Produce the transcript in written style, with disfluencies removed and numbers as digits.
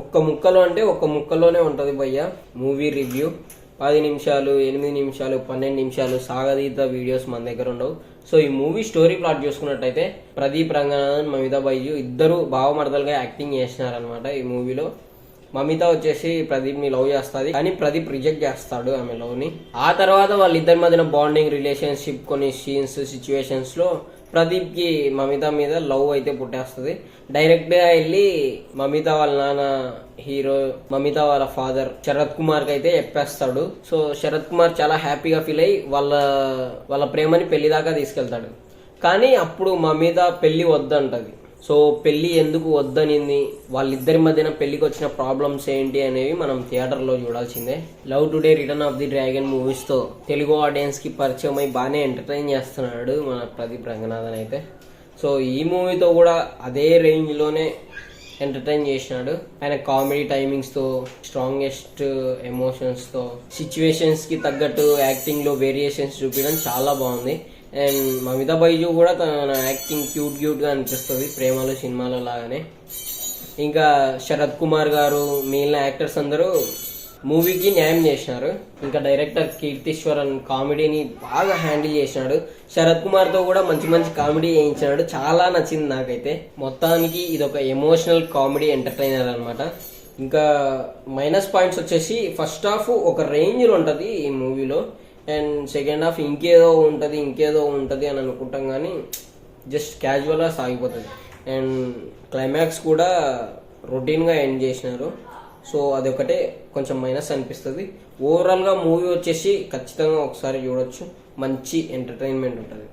ఒక్క ముక్కలో అంటే ఒక్క ముక్కలోనే ఉంటుంది భయ్య మూవీ రివ్యూ. 10 నిమిషాలు, 8 నిమిషాలు, 12 నిమిషాలు సాగదీత వీడియోస్ మన దగ్గర ఉండవు. సో ఈ మూవీ స్టోరీ ప్లాట్ చూసుకున్నట్టయితే ప్రదీప్ రంగనాథన్, మమితా బైజు ఇద్దరు భావమర్దలుగా యాక్టింగ్ చేసినారనమాట ఈ మూవీలో. మమిత వచ్చేసి ప్రదీప్ ని లవ్ చేస్తుంది, కానీ ప్రదీప్ రిజెక్ట్ చేస్తాడు ఆమె లవ్ ని. ఆ తర్వాత వాళ్ళిద్దరి మధ్యన బాండింగ్, రిలేషన్షిప్, కొన్ని సీన్స్, సిచ్యువేషన్స్ లో ప్రదీప్ కి మమిత మీద లవ్ అయితే పుట్టేస్తుంది. డైరెక్ట్ గా వెళ్ళి మమిత వాళ్ళ నాన్న హీరో, మమిత వాళ్ళ ఫాదర్ శరత్ కుమార్ కి అయితే చెప్పేస్తాడు. సో శరత్ కుమార్ చాలా హ్యాపీగా ఫీల్ అయ్యి వాళ్ళ ప్రేమని పెళ్లి దాకా తీసుకెళ్తాడు. కానీ అప్పుడు మమిత పెళ్లి వద్దంటది. సో పెళ్లి ఎందుకు వద్దనింది, వాళ్ళిద్దరి మధ్యన పెళ్లికి వచ్చిన ప్రాబ్లమ్స్ ఏంటి అనేవి మనం థియేటర్లో చూడాల్సిందే. Love today, return of the dragon movies తో తెలుగు ఆడియన్స్ కి పరిచయం అయి బాగానే ఎంటర్టైన్ చేస్తున్నాడు మన ప్రదీప్ రంగనాథన్ అయితే. సో ఈ మూవీతో కూడా అదే రేంజ్ లోనే ఎంటర్టైన్ చేసినాడు. ఆయన కామెడీ టైమింగ్స్ తో, స్ట్రాంగెస్ట్ ఎమోషన్స్ తో, సిచ్యువేషన్స్ కి తగ్గట్టు యాక్టింగ్ లో వేరియేషన్స్ చూపించడం చాలా బాగుంది. అండ్ మమితా బైజు కూడా తన యాక్టింగ్ క్యూట్ గా అనిపిస్తుంది ప్రేమలో సినిమాలో లాగానే. ఇంకా శరత్ కుమార్ గారు, మిగిలిన యాక్టర్స్ అందరూ మూవీకి న్యాయం చేసినారు. ఇంకా డైరెక్టర్ కీర్తిశ్వరన్ కామెడీని బాగా హ్యాండిల్ చేసినాడు. శరత్ కుమార్ తో కూడా మంచి మంచి కామెడీ చేయించినాడు, చాలా నచ్చింది నాకైతే. మొత్తానికి ఇది ఒక ఎమోషనల్ కామెడీ ఎంటర్టైనర్ అనమాట. ఇంకా మైనస్ పాయింట్స్ వచ్చేసి ఫస్ట్ హాఫ్ ఒక రేంజ్ ఉంటది ఈ మూవీలో, అండ్ సెకండ్ హాఫ్ ఇంకేదో ఉంటుంది అని అనుకుంటాం, కానీ జస్ట్ క్యాజువల్గా సాగిపోతుంది. అండ్ క్లైమాక్స్ కూడా రొటీన్గా ఎండ్ చేసినారు. సో అదొకటే కొంచెం మైనస్ అనిపిస్తుంది. ఓవరాల్గా మూవీ వచ్చేసి ఖచ్చితంగా ఒకసారి చూడొచ్చు, మంచి ఎంటర్టైన్మెంట్ ఉంటుంది.